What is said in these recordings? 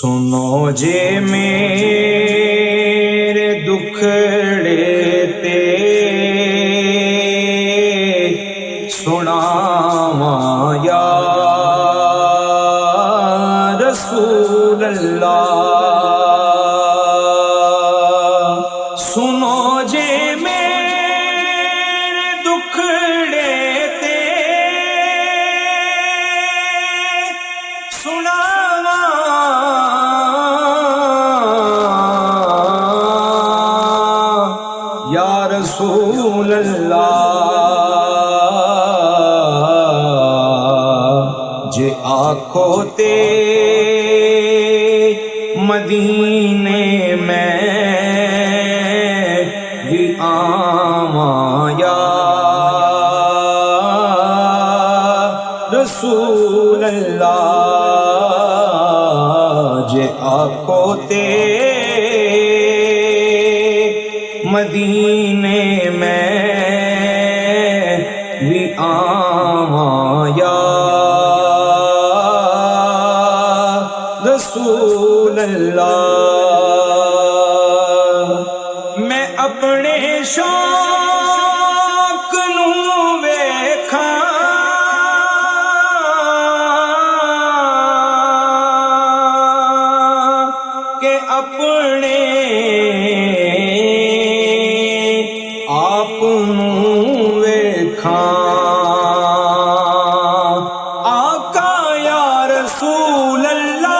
سنو جے میرے دکھڑے تے سناواں یا رسول اللہ۔ سنو جے میرے دکھڑے تے سناواں یا رسول اللہ۔ جے آکھو تے مدینے میں بھی آواں یا رسول اللہ۔ جے آکھو تے مدینے میں بھی آواں یا رسول اللہ۔ میں اپنے شوق نوں ویکھاں کہ اپنے آپ نوں ویکھاں۔ آقا یا رسول اللہ،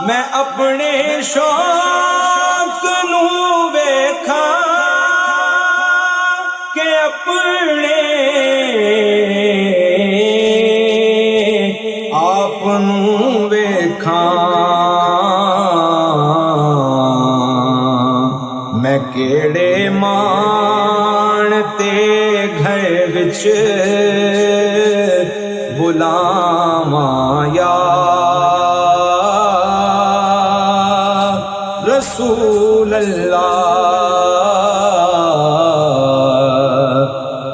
میں اپنے شوق نوں ویکھاں کہ اپنے آپ نوں ویکھاں۔ میں کیڑے مان تے گھر وچ بلاواں یا رسول اللہ۔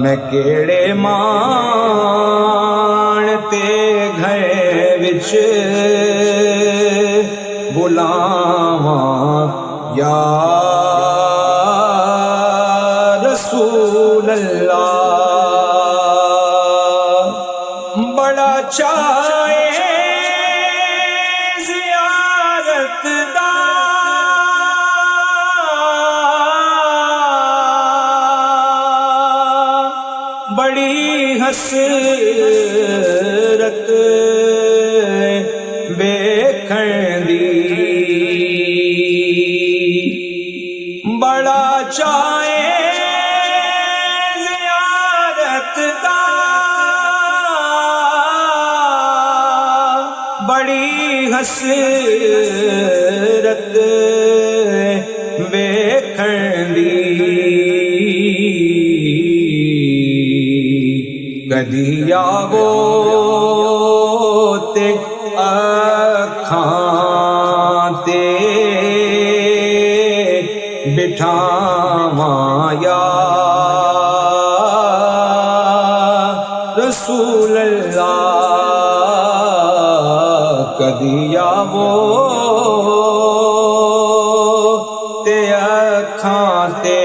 میں کیڑے مان تے گھر وچ بلاواں یا رسول اللہ۔ بڑا چاہے زیارت دا بڑی حسرت ویکھن دی۔ بڑا چاہے زیارت دا بڑی حسرت ویکھن دی۔ کدی آوو تے اکھاں تے بٹھاواں یا رسول اللہ۔ کدی آوو تے اکھاں تے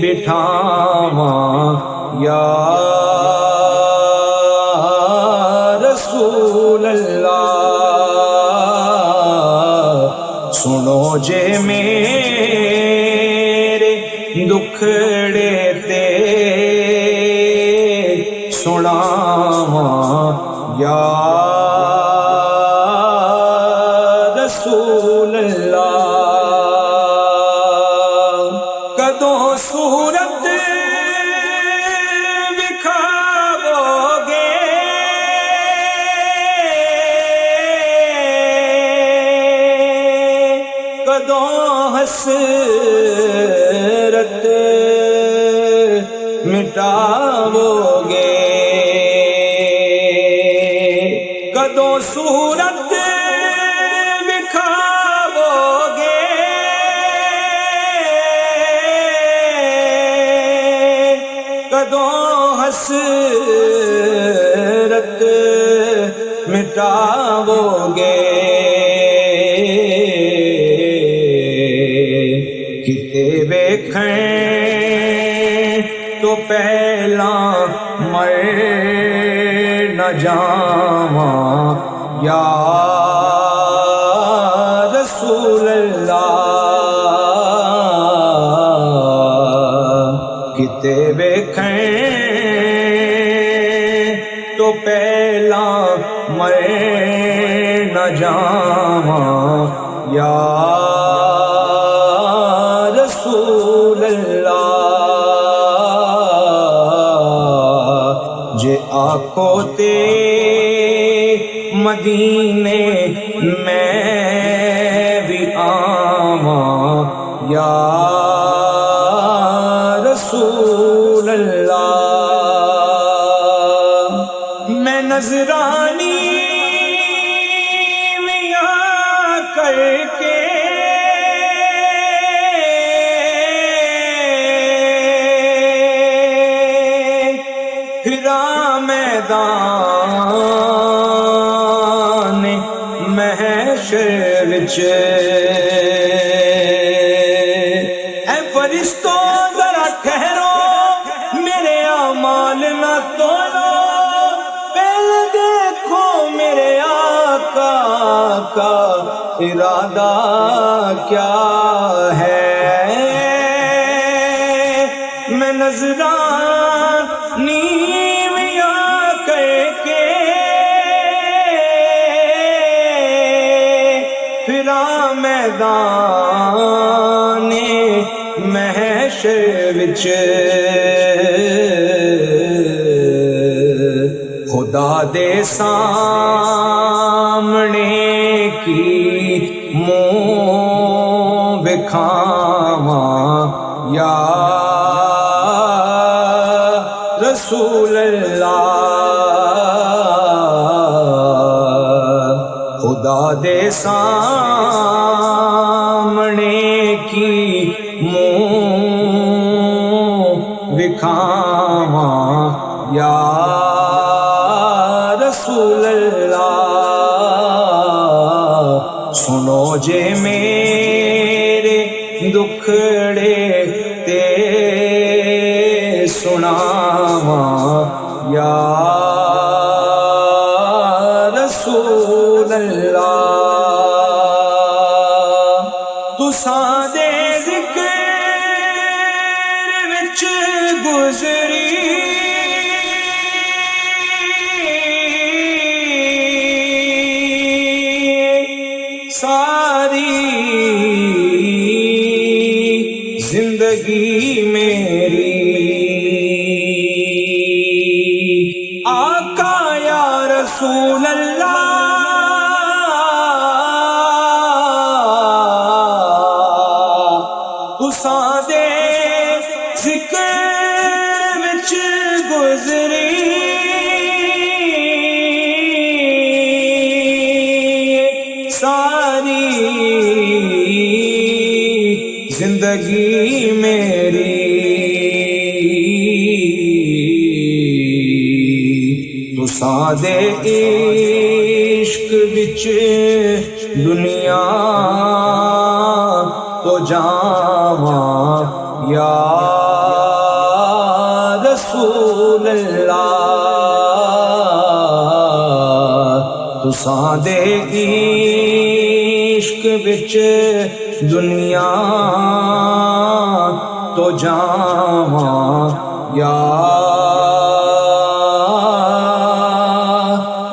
بٹھاواں یا رسول اللہ۔ سنو جے میرے دکھڑے تے سناواں یا رسول اللہ۔ کدوں صورت وکھاؤ گے کدوں حسرت مٹاؤ گے کدوں صورت وکھاؤ گے کدوں حسرت حسرت مٹاؤ گے، کتے ویکھیں تو پہلا مر نہ جاواں یا رسول اللہ، کتے ویکھیں تو پہلا مر نہ جاواں یا رسول اللہ، جے آکو تے مدینے میں بھی آواں یا رسول اللہ، میں نذرانی میاں کر کے پھرا میدان محشر وچ، اے فرشتوں ذرا ٹھہرو میرے اعمال نہ تولو، پہلے دیکھو میرے آقا کا ارادہ کیا ہے، میں نذرانی میدان محشر وچ، خدا دے سامنے کی منہ وکھاواں یا رسول اللہ، خدا دے سامنے کی منہ وکھاواں یا رسول اللہ، سنو جے میرے دکھڑے تے سناواں یا رسول اللہ، تساں دے ذکر وچ گزری ساری زندگی میری، آقا یا رسول اللہ، تساں دے ذکر وچ گزری ساری زندگی میری، تساں دے عشق وچ دنیا تو جاواں یا رسول اللہ، تساں دے عشق وچ دنیا تو جاواں یا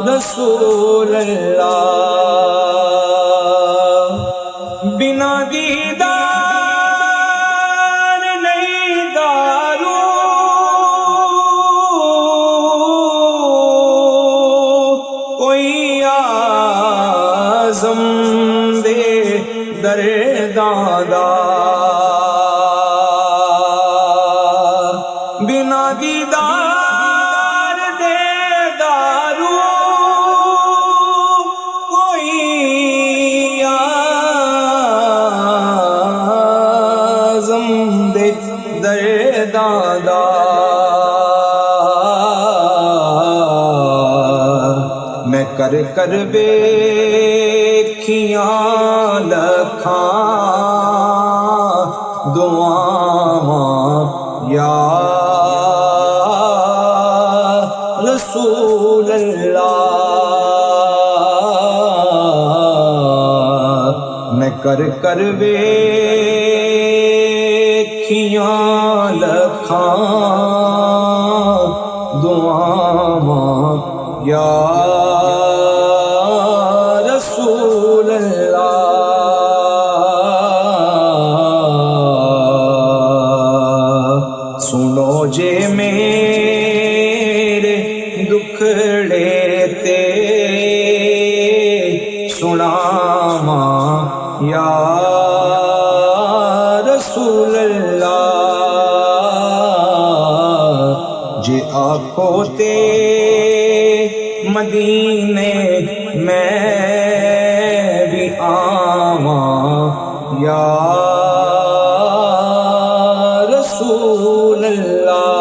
رسول اللہ، بنا دیدار نہیں دارو، کوئی اعظم دے درداں دا، بنا دیدار کر کر ویکھیاں لکھاں دعاواں یا رسول اللہ، میں کر کر ویکھیاں لکھاں دعاواں یا رسول اللہ۔ سنو جے میرے دکھڑے تے سناواں یا رسول اللہ، جے آکھو تے مدینے میں بھی آواں یا رسول اللہ۔